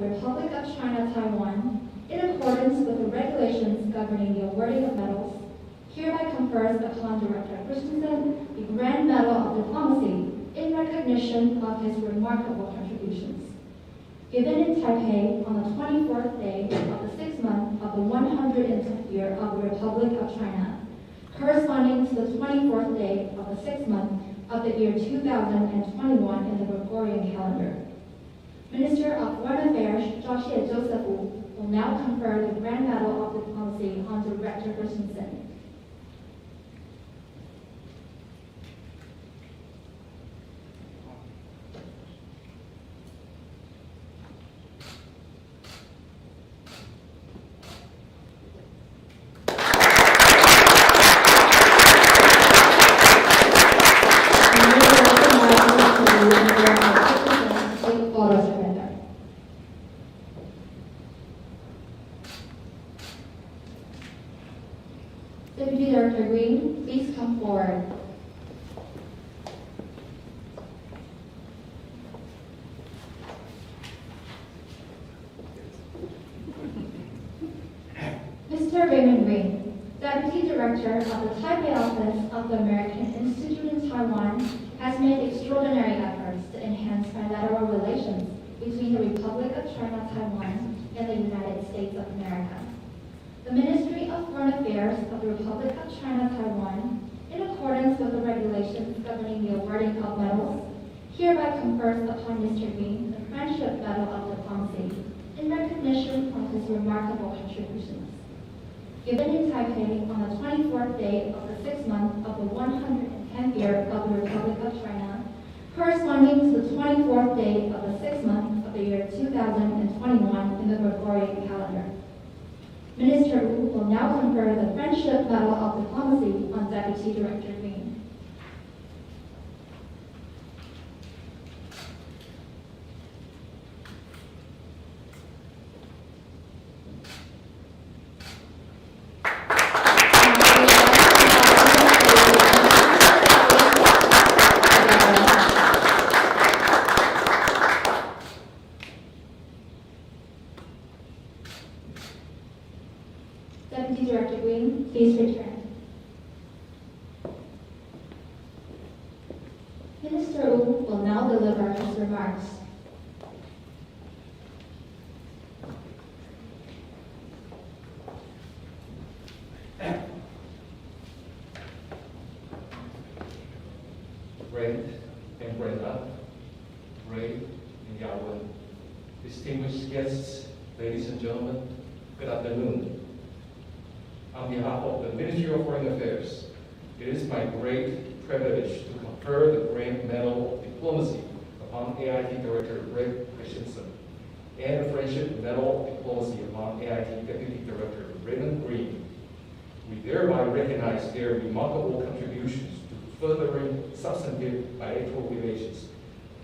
Republic of China, Taiwan, in accordance with the regulations governing the awarding of medals, hereby confers upon Director Christensen the Grand Medal of Diplomacy in recognition of his remarkable contributions. Given in Taipei on the 24th day of the 6th month of the 110th year of the Republic of China, corresponding to the 24th day of the 6th month of the year 2021 in the Gregorian calendar. Minister of Foreign Affairs Joseph Wu will now confer the Grand Medal of Diplomacy on Director Christensen. Deputy Director Green, please come forward. Mr. Raymond Green, Deputy Director of the Taipei Office of the American Institute in Taiwan, has made extraordinary efforts to enhance bilateral relations between the Republic of China, Taiwan, and the United States of America. The Ministry of Foreign Affairs of the Republic of China, Taiwan, in accordance with the regulations governing the awarding of medals, hereby confers upon Mr. Green the Friendship Medal of Diplomacy in recognition of his remarkable contributions. Given in Taipei on the 24th day of the 6th month of the 110th year of the Republic of China, corresponding to the 24th day of the 6th month of the year 2021 in the Gregorian calendar. Minister Wu will now confer the Friendship Medal of Diplomacy on Deputy Director Green. Deputy Director Green, please return. Minister Wu will now deliver his remarks. Brent and Brenda, Ray and Yao-Wen, distinguished guests, ladies and gentlemen, good afternoon. On behalf of the Ministry of Foreign Affairs, it is my great privilege to confer the Grand Medal of Diplomacy upon AIT Director Director Christensen and the Friendship Medal of Diplomacy upon AIT Deputy Director Raymond Green. We thereby recognize their remarkable contributions to furthering substantive bilateral relations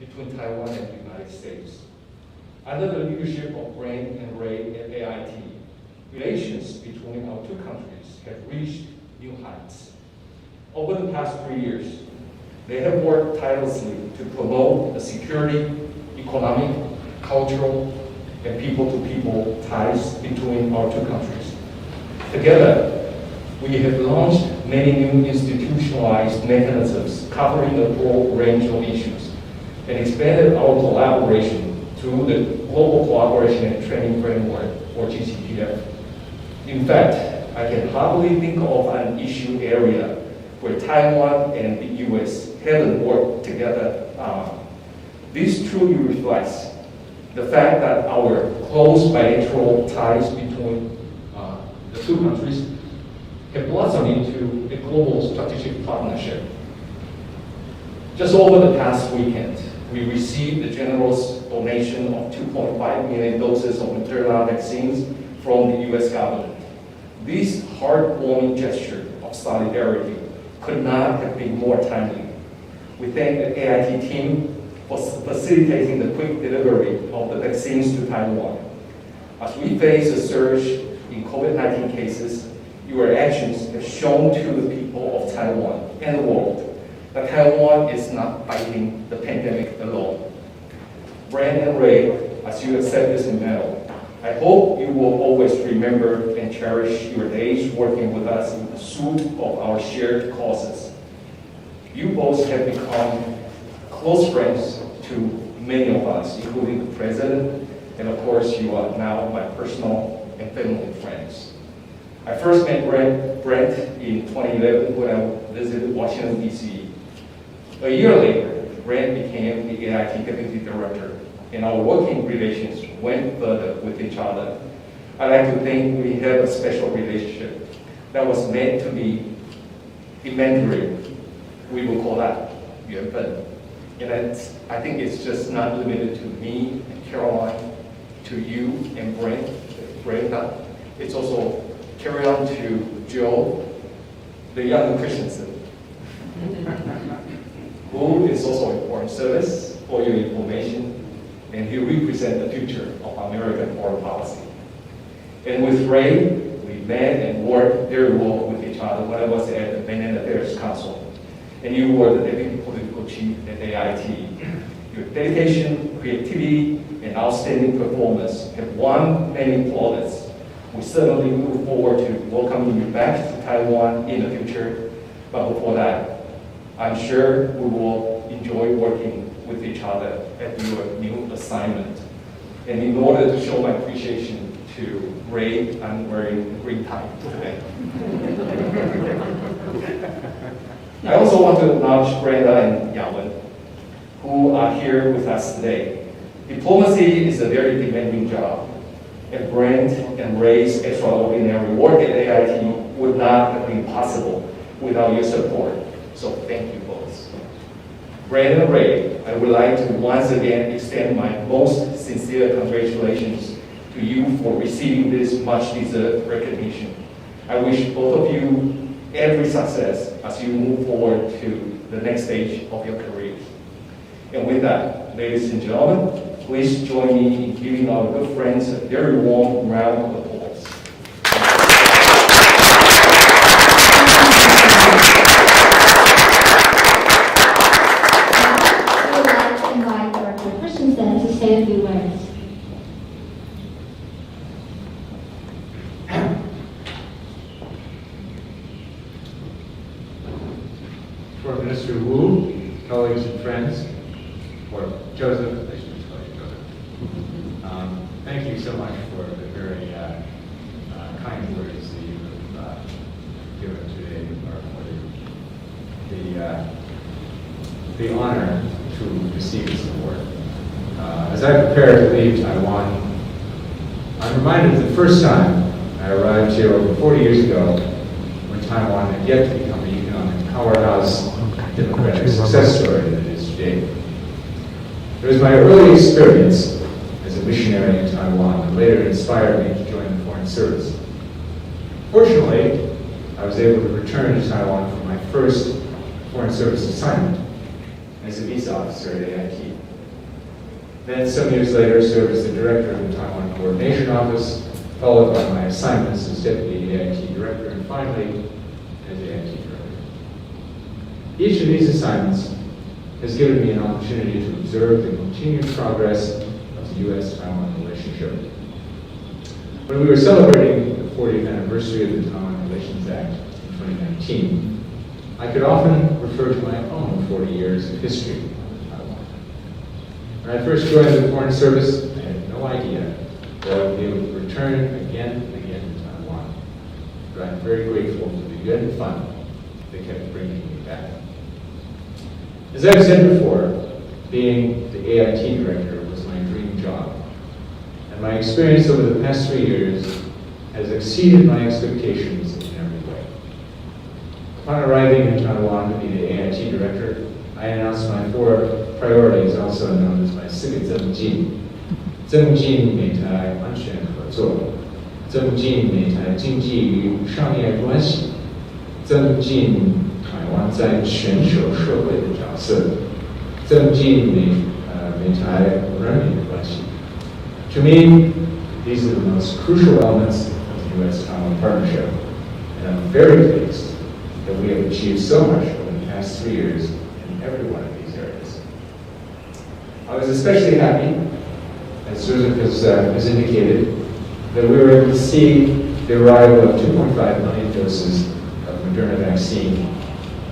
between Taiwan and the United States. Under the leadership of Brent and Ray at AIT, relations between our two countries have reached new heights. Over the past 3 years, they have worked tirelessly to promote the security, economic, cultural, and people-to-people ties between our two countries. Together, we have launched many new institutionalized mechanisms covering a broad range of issues and expanded our collaboration through the Global Cooperation and Training Framework, or GCPF. In fact, I can hardly think of an issue area where Taiwan and the U.S. haven't worked together on. This truly reflects the fact that our close bilateral ties between the two countries have blossomed into a global strategic partnership. Just over the past weekend, we received a generous donation of 2.5 million doses of maternal vaccines from the U.S. government. This heartwarming gesture of solidarity could not have been more timely. We thank the AIT team for facilitating the quick delivery of the vaccines to Taiwan. As we face a surge in COVID-19 cases, your actions have shown to the people of Taiwan and the world that Taiwan is not fighting the pandemic alone. Brent and Ray as you accept this medal. I hope you will always remember and cherish your days working with us in pursuit of our shared causes. You both have become close friends to many of us, including the President, and of course you are now my personal and family friends. I first met Brent in 2011 when I visited Washington, D.C. A year later, Brent became the AIT Deputy Director, and our working relations went further with each other. I like to think we have a special relationship that was meant to be in Mandarin. We will call that 缘分. And I think it's just not limited to me and Caroline, to you and Brenda. It's also carry on to Joe, the young Christensen, who is also in foreign service for your information, and he represents the future of American foreign policy. And with Ray, we met and worked very well with each other when I was at the Benin Affairs Council, and you were the Deputy Political Chief at AIT. Your dedication, creativity, and outstanding performance have won many plaudits. We certainly look forward to welcoming you back to Taiwan in the future. But before that, I'm sure we will enjoy working with each other at your new assignment. And in order to show my appreciation to Ray, I'm wearing a green tie today. I also want to acknowledge Brenda and Yawen, who are here with us today. Diplomacy is a very demanding job, and Brent and Ray's extraordinary work at AIT would not have been possible without your support. So thank you both. Brent and Ray, I would like to once again extend my most sincere congratulations to you for receiving this much-deserved recognition. I wish both of you every success as you move forward to the next stage of your careers. And with that, ladies and gentlemen, please join me in giving our good friends a very warm round of applause. Now, we would like to invite Director Christensen to say a few words. For Minister Wu, colleagues and friends, or Joseph, I should call you Joseph. Thank you so much for the very kind words that you have given today, or for the honor to receive this award. As I prepare to leave Taiwan, I'm reminded of the first time I arrived here over 40 years ago, when Taiwan had yet to become the economic powerhouse democratic success story that it is today. It was my early experience as a missionary in Taiwan that later inspired me to join the Foreign Service. Fortunately, I was able to return to Taiwan for my first Foreign Service assignment as a visa officer at AIT. Then, some years later, served as the director of the Taiwan Coordination Office, followed by my assignments as Deputy AIT Director, and finally, as AIT Director. Each of these assignments has given me an opportunity to observe the continued progress of the U.S.-Taiwan relationship. When we were celebrating the 40th anniversary of the Taiwan Relations Act in 2019, I could often refer to my own 40 years of history in Taiwan. When I first joined the Foreign Service, I had no idea that I would be able to return again and again to Taiwan. But I'm very grateful for the good and fun that kept bringing me back. As I've said before, being the AIT Director was my dream job. And my experience over the past 3 years has exceeded my expectations in every way. Upon arriving in Taiwan to be the AIT Director, I announced my 4 priorities, also known as my 4个增进。增进美台安全合作，增进美台经济与商业关系，增进台湾在全球社会的角色，增进美台人民的关系。To me, these are the most crucial elements of the U.S.-Taiwan partnership, and I'm very pleased that we have achieved so much over the past 3 years in every one of these areas. I was especially happy as Joseph has indicated, that we were able to see the arrival of 2.5 million doses of Moderna vaccine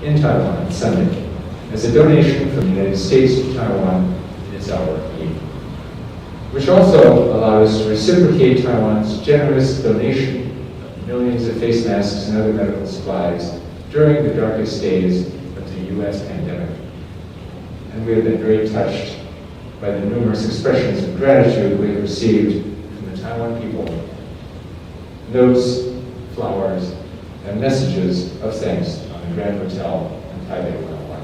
in Taiwan on Sunday as a donation from the United States to Taiwan in its hour of need, which also allowed us to reciprocate Taiwan's generous donation of millions of face masks and other medical supplies during the darkest days of the U.S. pandemic. And we have been very touched by the numerous expressions of gratitude we have received from the Taiwan people. Notes, flowers, and messages of thanks on the Grand Hotel in Taipei 101.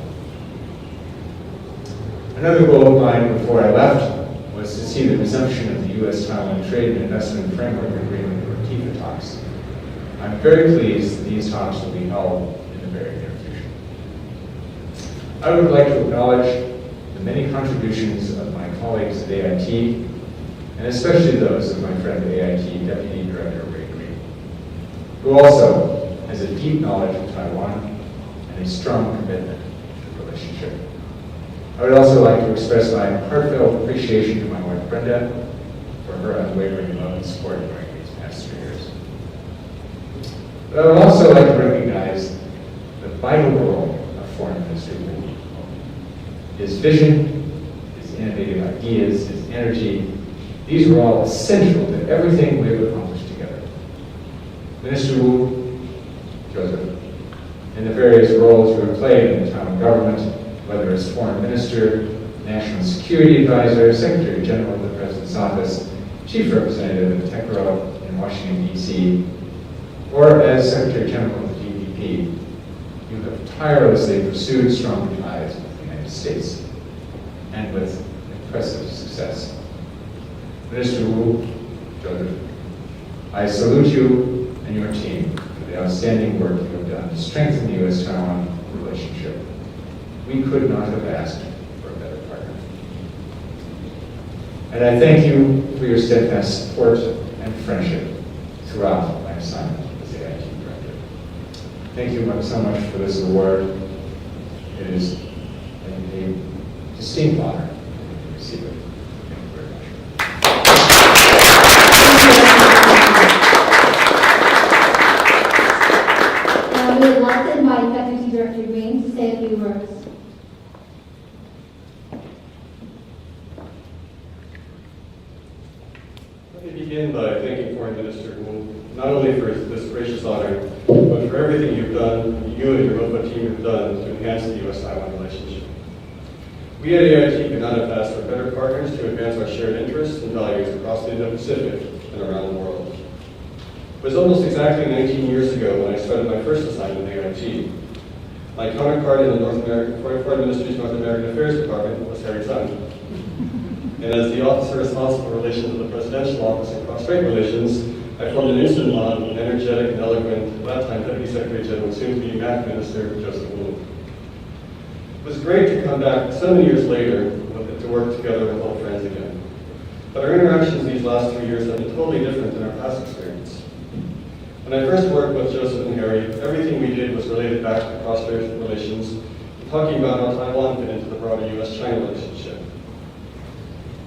Another goal of mine before I left was to see the resumption of the U.S.-Taiwan Trade and Investment Framework Agreement, or TIFA talks. I'm very pleased that these talks will be held in the very near future. I would like to acknowledge the many contributions of my colleagues at AIT, and especially those of my friend AIT Deputy Director Ray Green, who also has a deep knowledge of Taiwan and a strong commitment to the relationship. I would also like to express my heartfelt appreciation to my wife Brenda for her unwavering love and support during these past 3 years. But I would also like to recognize the vital role of Foreign Minister Wu. His vision, his innovative ideas, his energy, these were all essential to everything we have accomplished together. Minister Wu, Joseph, in the various roles you have played in the Taiwan government, whether as Foreign Minister, National Security Advisor, Secretary General of the President's Office, Chief Representative of TECRO in Washington, D.C., or as Secretary General of the GDP, you have tirelessly pursued strong ties with the United States, and with impressive success. Minister Wu, Joseph, I salute you and your team for the outstanding work you have done to strengthen the U.S.-Taiwan relationship. We could not have asked for a better partner. And I thank you for your steadfast support and friendship throughout my assignment as AIT Director. Thank you so much for this award. It is a distinct honor to receive it. Thank you very much. Now we would like to invite Deputy Director Green to say a few words. Let me begin by thanking Foreign Minister Wu, not only for this gracious honor, but for everything you've done, you and your MOFA team have done to enhance the U.S.-Taiwan relationship. We at AIT could not have asked for better partners to advance our shared interests and values across the Indo-Pacific and around the world. It was almost exactly 19 years ago when I started my first assignment at AIT. My counterpart in the Foreign Ministry's North American Affairs Department was Harry Tsang. And as the officer responsible for relations of the Presidential Office and Cross-Strait Relations, I formed an instant bond with an energetic and eloquent, at that time Deputy Secretary General, soon-to-be MAC Minister, Joseph Wu. It was great to come back so many years later to work together with old friends again. But our interactions these last 3 years have been totally different than our past experience. When I first worked with Joseph and Harry, everything we did was related back to cross-strait relations, and talking about how Taiwan fit into the broader U.S.-China relationship.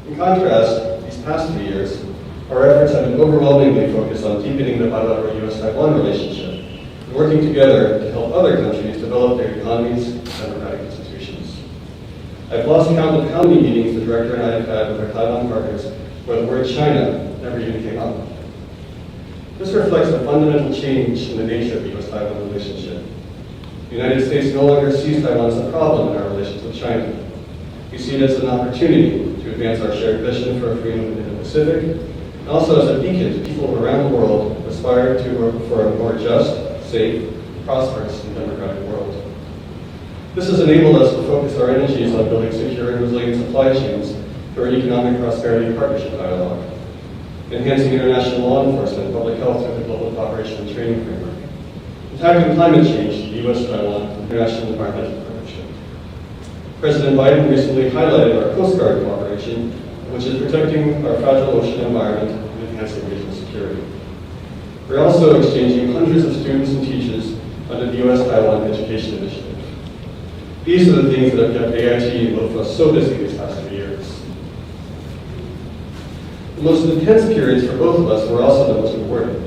In contrast, these past 3 years, our efforts have been overwhelmingly focused on deepening the bilateral U.S.-Taiwan relationship and working together to help other countries develop their economies and democratic institutions. I've lost count of how many meetings the Director and I have had with our Taiwan partners where the word China never even came up. This reflects a fundamental change in the nature of the U.S.-Taiwan relationship. The United States no longer sees Taiwan as a problem in our relations with China. We see it as an opportunity to advance our shared vision for freedom in the Pacific, and also as a beacon to people around the world who aspire to work for a more just, safe, prosperous, and democratic world. This has enabled us to focus our energies on building secure and resilient supply chains through our economic prosperity and partnership dialogue, enhancing international law enforcement and public health through the Global Cooperation and Training Framework, and tackling climate change through the U.S.-Taiwan International Environmental Partnership. President Biden recently highlighted our Coast Guard cooperation, which is protecting our fragile ocean environment and enhancing regional security. We're also exchanging hundreds of students and teachers under the U.S.-Taiwan Education Initiative. These are the things that have kept AIT and MOFA so busy these past 3 years. The most intense periods for both of us were also the most important.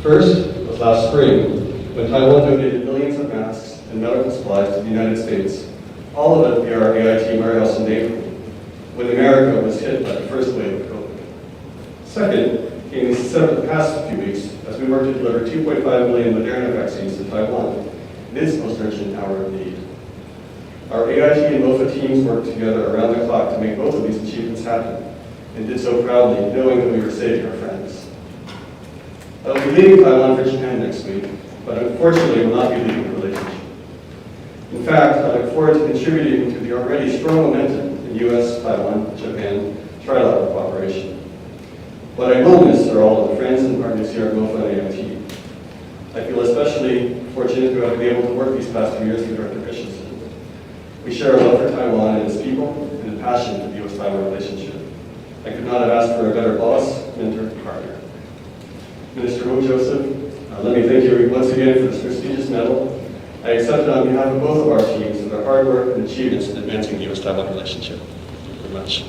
First was last spring, when Taiwan donated millions of masks and medical supplies to the United States, all of it via our AIT warehouse in April, when America was hit by the first wave of COVID. Second came the past few weeks as we worked to deliver 2.5 million Moderna vaccines to Taiwan in its most urgent hour of need. Our AIT and MOFA teams worked together around the clock to make both of these achievements happen, and did so proudly, knowing that we were saving our friends. I will be leaving Taiwan for Japan next week, but unfortunately will not be leaving the relationship. In fact, I look forward to contributing to the already strong momentum in U.S., Taiwan, Japan trilateral cooperation. What I will miss are all of the friends and partners here at MOFA and AIT. I feel especially fortunate to have been able to work these past few years with Dr. Christensen. We share a love for Taiwan and its people and a passion for the U.S.-Taiwan relationship. I could not have asked for a better boss, mentor, and partner. Minister Joseph, let me thank you once again for this prestigious medal. I accept it on behalf of both of our teams for their hard work and achievements in advancing the U.S.-Taiwan relationship. Thank you very much.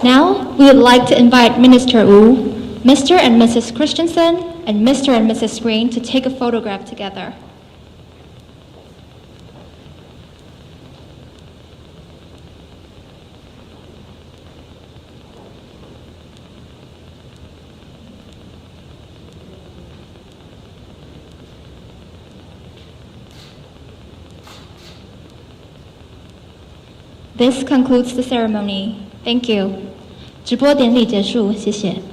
Now, we would like to invite Minister Wu, Mr. and Mrs. Christensen, and Mr. and Mrs. Green to take a photograph together. This concludes the ceremony. Thank you. 直播典礼结束，谢谢。